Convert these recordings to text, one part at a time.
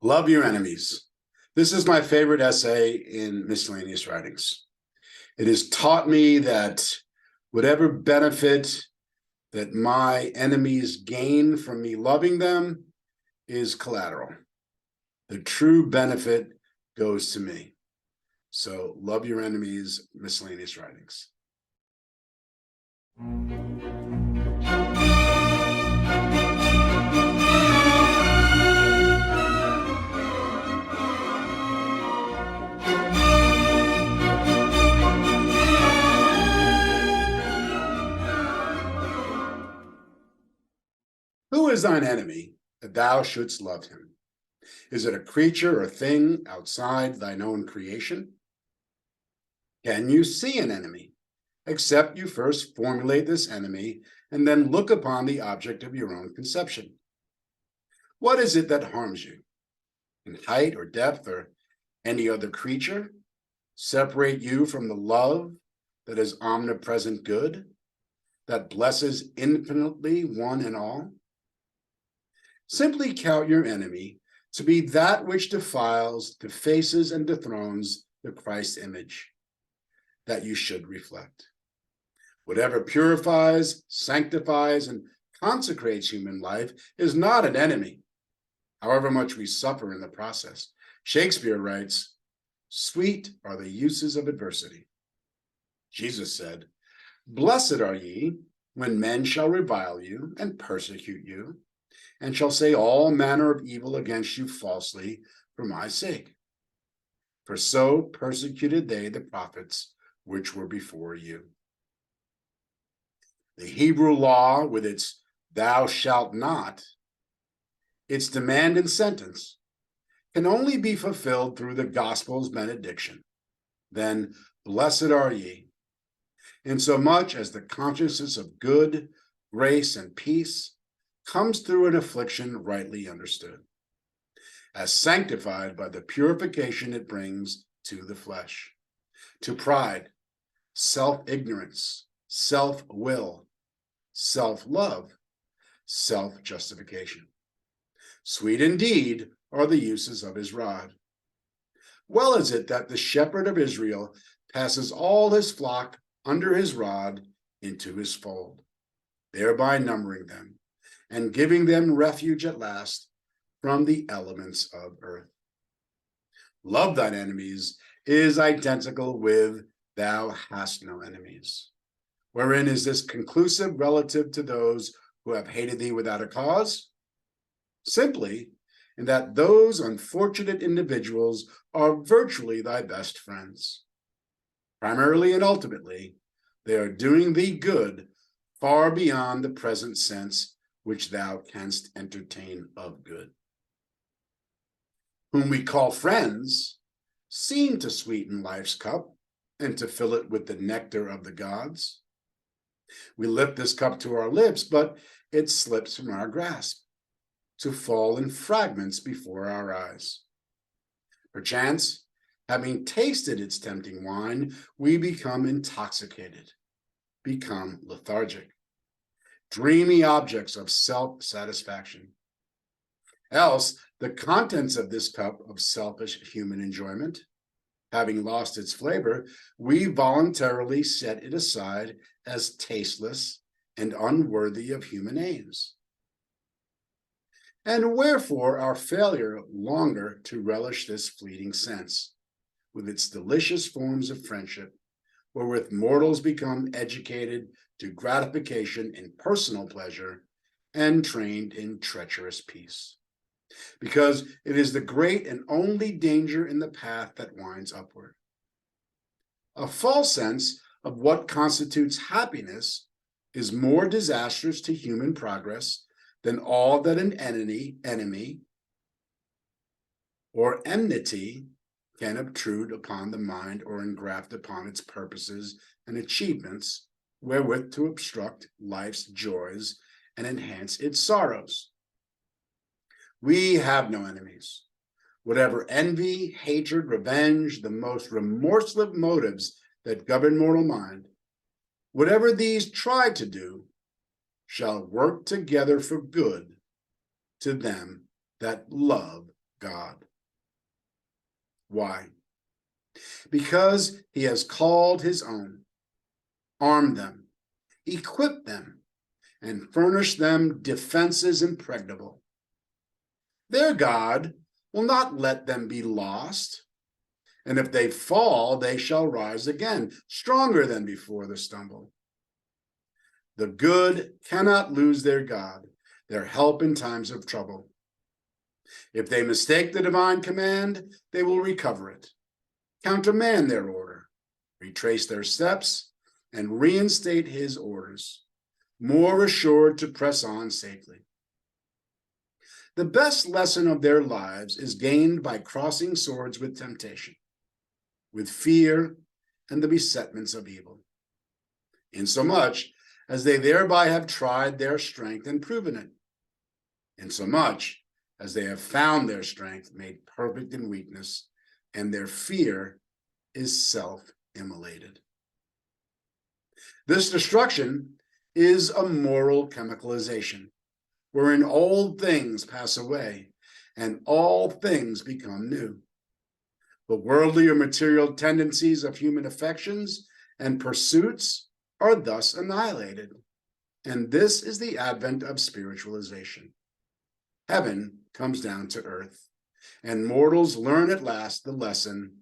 Love your enemies. This is my favorite essay in Miscellaneous Writings. It has taught me that whatever benefit that my enemies gain from me loving them is collateral. The true benefit goes to me. So love your enemies, Miscellaneous Writings. Who is thine enemy, that thou shouldst love him? Is it a creature or thing outside thine own creation? Can you see an enemy, except you first formulate this enemy and then look upon the object of your own conception? What is it that harms you? In height or depth or any other creature? Separate you from the love that is omnipresent good, that blesses infinitely one and all? Simply count your enemy to be that which defiles, defaces, and dethrones the Christ image that you should reflect. Whatever purifies, sanctifies, and consecrates human life is not an enemy, however much we suffer in the process. Shakespeare writes, "Sweet are the uses of adversity." Jesus said, "Blessed are ye when men shall revile you and persecute you, and shall say all manner of evil against you falsely for my sake. For so persecuted they the prophets which were before you." The Hebrew law, with its "thou shalt not," its demand and sentence, can only be fulfilled through the gospel's benediction. Then, blessed are ye, insomuch as the consciousness of good, grace, and peace comes through an affliction rightly understood, as sanctified by the purification it brings to the flesh, to pride, self-ignorance, self-will, self-love, self-justification. Sweet indeed are the uses of his rod. Well is it that the shepherd of Israel passes all his flock under his rod into his fold, thereby numbering them and giving them refuge at last from the elements of earth. Love thine enemies is identical with thou hast no enemies. Wherein is this conclusive relative to those who have hated thee without a cause? Simply in that those unfortunate individuals are virtually thy best friends. Primarily and ultimately, they are doing thee good far beyond the present sense which thou canst entertain of good. Whom we call friends seem to sweeten life's cup and to fill it with the nectar of the gods. We lift this cup to our lips, but it slips from our grasp, to fall in fragments before our eyes. Perchance, having tasted its tempting wine, we become intoxicated, become lethargic, dreamy objects of self-satisfaction. Else, the contents of this cup of selfish human enjoyment, having lost its flavor, we voluntarily set it aside as tasteless and unworthy of human aims. And wherefore our failure longer to relish this fleeting sense, with its delicious forms of friendship, wherewith mortals become educated to gratification in personal pleasure and trained in treacherous peace. Because it is the great and only danger in the path that winds upward. A false sense of what constitutes happiness is more disastrous to human progress than all that an enemy or enmity can obtrude upon the mind or engraft upon its purposes and achievements, wherewith to obstruct life's joys and enhance its sorrows. We have no enemies. Whatever envy, hatred, revenge, the most remorseless motives that govern mortal mind, whatever these try to do, shall work together for good to them that love God. Why? Because he has called his own, armed them, equipped them, and furnished them defenses impregnable. Their God will not let them be lost, and if they fall, they shall rise again, stronger than before the stumble. The good cannot lose their God, their help in times of trouble. If they mistake the divine command, they will recover it, countermand their order, retrace their steps, and reinstate his orders, more assured to press on safely. The best lesson of their lives is gained by crossing swords with temptation, with fear and the besetments of evil, insomuch as they thereby have tried their strength and proven it, insomuch as they have found their strength made perfect in weakness, and their fear is self-immolated. This destruction is a moral chemicalization, wherein old things pass away and all things become new. The worldly or material tendencies of human affections and pursuits are thus annihilated, and this is the advent of spiritualization. Heaven comes down to earth, and mortals learn at last the lesson,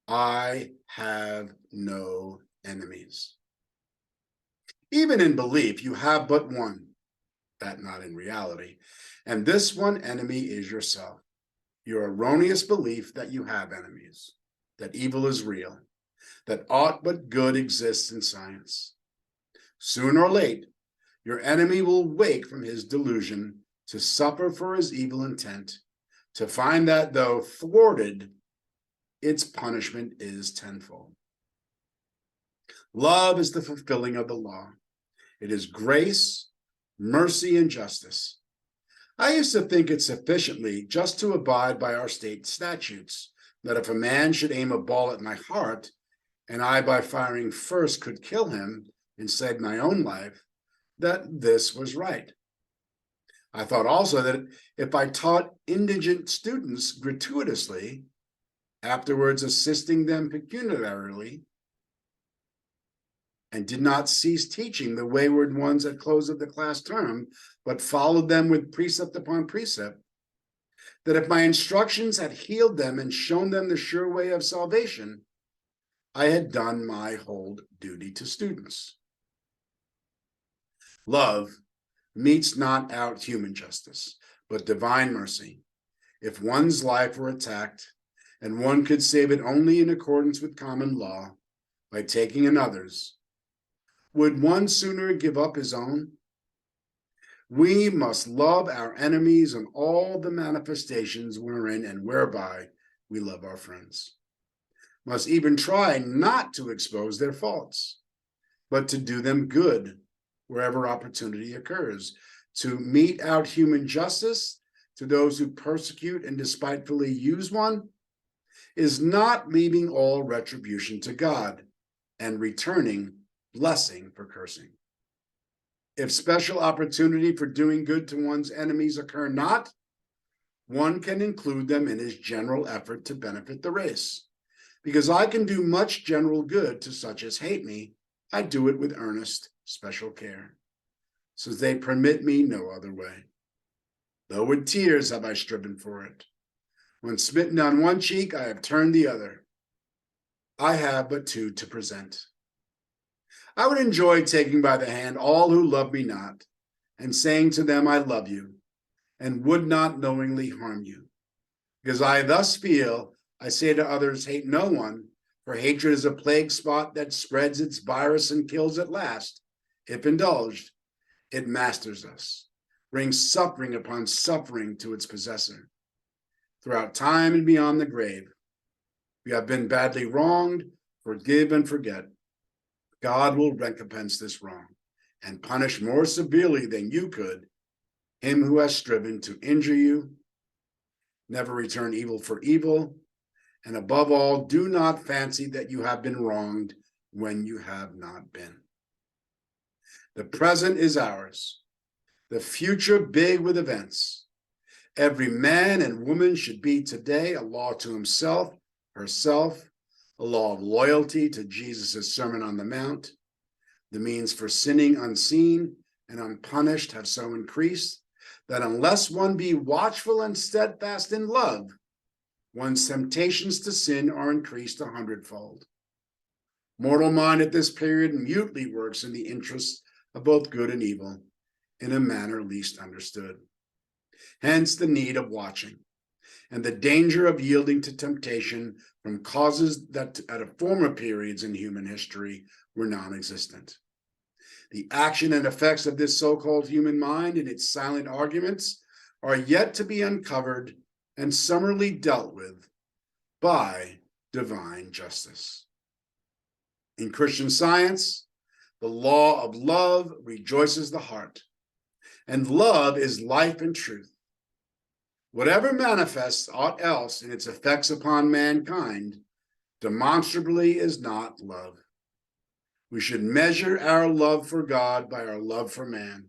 I have no enemies. Even in belief, you have but one, that not in reality, and this one enemy is yourself, your erroneous belief that you have enemies, that evil is real, that aught but good exists in science. Soon or late, your enemy will wake from his delusion to suffer for his evil intent, to find that though thwarted, its punishment is tenfold. Love is the fulfilling of the law. It is grace, mercy, and justice. I used to think it sufficiently just to abide by our state statutes, that if a man should aim a ball at my heart, and I by firing first could kill him and save my own life, that this was right. I thought also that if I taught indigent students gratuitously, afterwards assisting them pecuniarily, and did not cease teaching the wayward ones at close of the class term, but followed them with precept upon precept, that if my instructions had healed them and shown them the sure way of salvation, I had done my whole duty to students. Love metes not out human justice, but divine mercy. If one's life were attacked, and one could save it only in accordance with common law, by taking another's, would one sooner give up his own? We must love our enemies in all the manifestations wherein and whereby we love our friends. Must even try not to expose their faults, but to do them good wherever opportunity occurs, to mete out human justice to those who persecute and despitefully use one, is not leaving all retribution to God and returning blessing for cursing. If special opportunity for doing good to one's enemies occur not, one can include them in his general effort to benefit the race. Because I can do much general good to such as hate me, I do it with earnest, special care, since they permit me no other way. Though with tears have I striven for it. When smitten on one cheek, I have turned the other. I have but two to present. I would enjoy taking by the hand all who love me not, and saying to them, I love you, and would not knowingly harm you. Because I thus feel, I say to others, hate no one, for hatred is a plague spot that spreads its virus and kills at last. If indulged, it masters us, brings suffering upon suffering to its possessor. Throughout time and beyond the grave, we have been badly wronged, forgive and forget. God will recompense this wrong and punish more severely than you could him who has striven to injure you. Never return evil for evil, and above all, do not fancy that you have been wronged when you have not been. The present is ours, the future big with events. Every man and woman should be today a law to himself, herself, a law of loyalty to Jesus' Sermon on the Mount. The means for sinning unseen and unpunished have so increased that unless one be watchful and steadfast in love, one's temptations to sin are increased 100-fold. Mortal mind at this period mutely works in the interests of both good and evil, in a manner least understood. Hence the need of watching, and the danger of yielding to temptation from causes that at former periods in human history were non-existent. The action and effects of this so-called human mind and its silent arguments are yet to be uncovered and summarily dealt with by divine justice. In Christian Science, the law of love rejoices the heart, and love is life and truth. Whatever manifests aught else in its effects upon mankind, demonstrably is not love. We should measure our love for God by our love for man,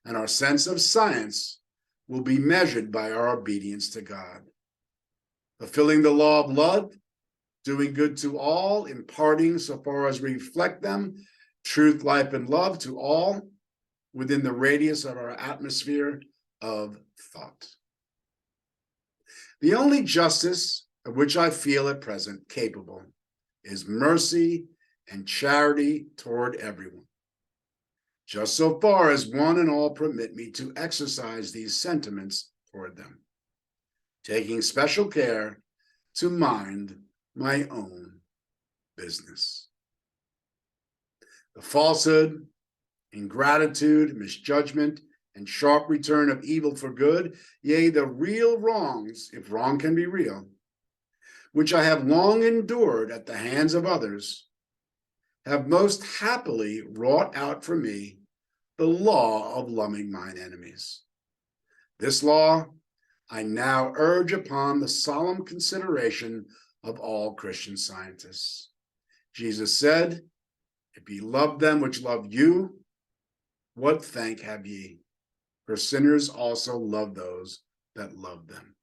and our sense of science will be measured by our obedience to God. Fulfilling the law of love, doing good to all, imparting so far as we reflect them, truth, life, and love to all within the radius of our atmosphere of thought. The only justice of which I feel at present capable is mercy and charity toward everyone, just so far as one and all permit me to exercise these sentiments toward them, taking special care to mind my own business. The falsehood, ingratitude, misjudgment, and sharp return of evil for good, yea, the real wrongs, if wrong can be real, which I have long endured at the hands of others, have most happily wrought out for me the law of loving mine enemies. This law I now urge upon the solemn consideration of all Christian scientists. Jesus said, if ye love them which love you, what thank have ye? For sinners also love those that love them.